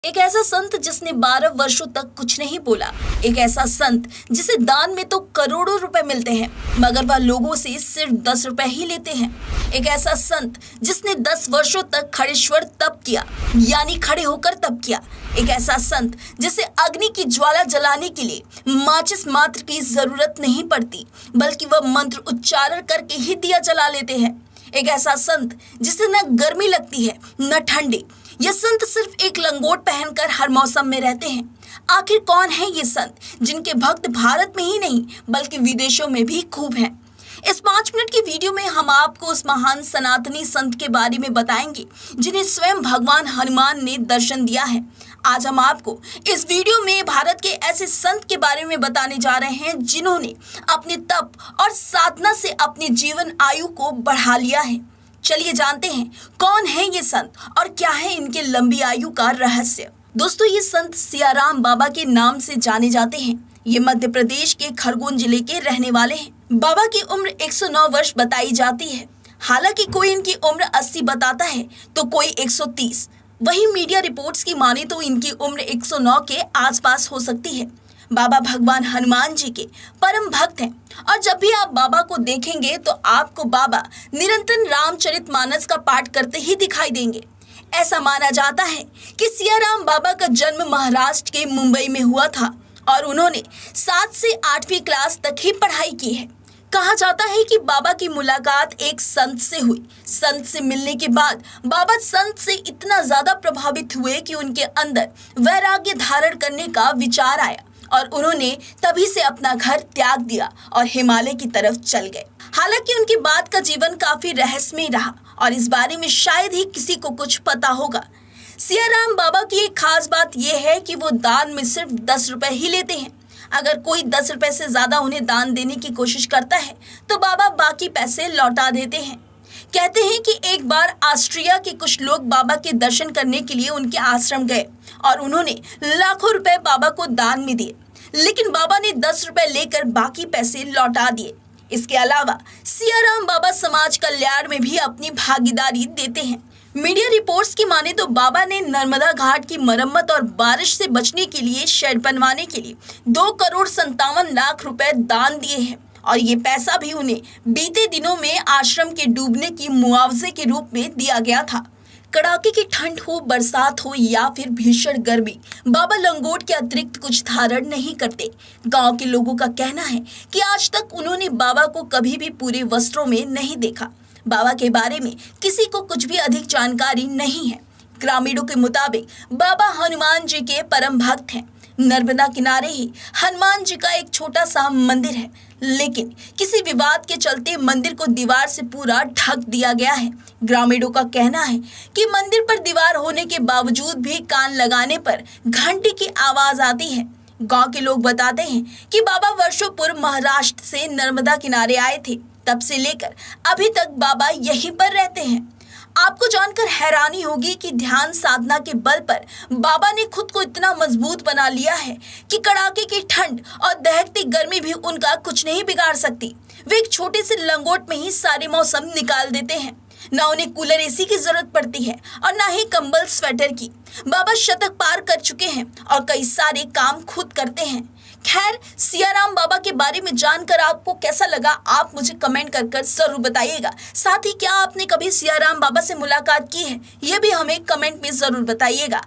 एक ऐसा संत जिसने 12 वर्षों तक कुछ नहीं बोला। एक ऐसा संत जिसे दान में तो करोड़ों रुपए मिलते हैं, मगर वह लोगों से सिर्फ 10 रुपए ही लेते हैं। एक ऐसा संत जिसने 10 वर्षों तक खड़ेश्वर तप किया, यानी खड़े होकर तप किया। एक ऐसा संत जिसे अग्नि की ज्वाला जलाने के लिए माचिस मात्र की जरूरत नहीं पड़ती, बल्कि वह मंत्र उच्चारण करके ही दिया जला लेते हैं। एक ऐसा संत जिसे न गर्मी लगती है न ठंडी। ये संत सिर्फ एक लंगोट पहनकर हर मौसम में रहते हैं। आखिर कौन है ये संत जिनके भक्त भारत में ही नहीं बल्कि विदेशों में भी खूब हैं? इस 5 मिनट की वीडियो में हम आपको उस महान सनातनी संत के बारे में बताएंगे जिन्हें स्वयं भगवान हनुमान ने दर्शन दिया है। आज हम आपको इस वीडियो में भारत के ऐसे संत के बारे में बताने जा रहे हैं जिन्होंने अपने तप और साधना से अपनी जीवन आयु को बढ़ा लिया है। चलिए जानते हैं कौन है ये संत और क्या है इनके लंबी आयु का रहस्य। दोस्तों, ये संत सियाराम बाबा के नाम से जाने जाते हैं। ये मध्य प्रदेश के खरगोन जिले के रहने वाले हैं। बाबा की उम्र 109 वर्ष बताई जाती है। हालांकि कोई इनकी उम्र 80 बताता है तो कोई 130। वहीं मीडिया रिपोर्ट्स की माने तो इनकी उम्र 109 के आसपास हो सकती है। बाबा भगवान हनुमान जी के परम भक्त हैं और जब भी आप बाबा को देखेंगे तो आपको बाबा निरंतर रामचरितमानस का पाठ करते ही दिखाई देंगे। ऐसा माना जाता है कि सियाराम बाबा का जन्म महाराष्ट्र के मुंबई में हुआ था और उन्होंने 7 से 8वीं क्लास तक ही पढ़ाई की है। कहा जाता है कि बाबा की मुलाकात एक संत से हुई। संत से मिलने के बाद बाबा संत से इतना ज्यादा प्रभावित हुए कि उनके अंदर वैराग्य धारण करने का विचार आया और उन्होंने तभी से अपना घर त्याग दिया और हिमालय की तरफ चल गए। हालांकि उनके बाद का जीवन काफी रहस्यमय रहा और इस बारे में शायद ही किसी को कुछ पता होगा। सियाराम बाबा की एक खास बात यह है कि वो दान में सिर्फ 10 रुपए ही लेते हैं। अगर कोई 10 रुपए से ज्यादा उन्हें दान देने की कोशिश करता है तो बाबा बाकी पैसे लौटा देते हैं। कहते हैं कि एक बार ऑस्ट्रिया के कुछ लोग बाबा के दर्शन करने के लिए उनके आश्रम गए और उन्होंने लाखों रुपए बाबा को दान में दिए, लेकिन बाबा ने 10 रुपए लेकर बाकी पैसे लौटा दिए। इसके अलावा सियाराम बाबा समाज कल्याण में भी अपनी भागीदारी देते हैं। मीडिया रिपोर्ट्स की माने तो बाबा ने नर्मदा घाट की मरम्मत और बारिश से बचने के लिए शेड बनवाने के लिए 2,57,00,000 रुपए दान दिए हैं और ये पैसा भी उन्हें बीते दिनों में आश्रम के डूबने की मुआवजे के रूप में दिया गया था। कड़ाके की ठंड हो, बरसात हो या फिर भीषण गर्मी, बाबा लंगोट के अतिरिक्त कुछ धारण नहीं करते। गांव के लोगों का कहना है कि आज तक उन्होंने बाबा को कभी भी पूरे वस्त्रों में नहीं देखा। बाबा के बारे में किसी को कुछ भी अधिक जानकारी नहीं है। ग्रामीणों के मुताबिक बाबा हनुमान जी के परम भक्त हैं। नर्मदा किनारे ही हनुमान जी का एक छोटा सा मंदिर है, लेकिन किसी विवाद के चलते मंदिर को दीवार से पूरा ढक दिया गया है। ग्रामीणों का कहना है कि मंदिर पर दीवार होने के बावजूद भी कान लगाने पर घंटी की आवाज आती है। गांव के लोग बताते हैं कि बाबा वर्षों पूर्व महाराष्ट्र से नर्मदा किनारे आए थे। तब से लेकर अभी तक बाबा यहीं पर रहते हैं। आपको जानकर हैरानी होगी कि ध्यान साधना के बल पर बाबा ने खुद को इतना मजबूत बना लिया है कि कड़ाके की ठंड और दहकती गर्मी भी उनका कुछ नहीं बिगाड़ सकती। वे एक छोटे से लंगोट में ही सारे मौसम निकाल देते हैं। ना उन्हें कूलर एसी की जरूरत पड़ती है और ना ही कंबल स्वेटर की। बाबा शतक पार कर चुके हैं और कई सारे काम खुद करते हैं। खैर, सियाराम बाबा के बारे में जानकर आपको कैसा लगा, आप मुझे कमेंट कर जरूर बताइएगा। साथ ही क्या आपने कभी सियाराम बाबा से मुलाकात की है, ये भी हमें कमेंट में जरूर बताइएगा।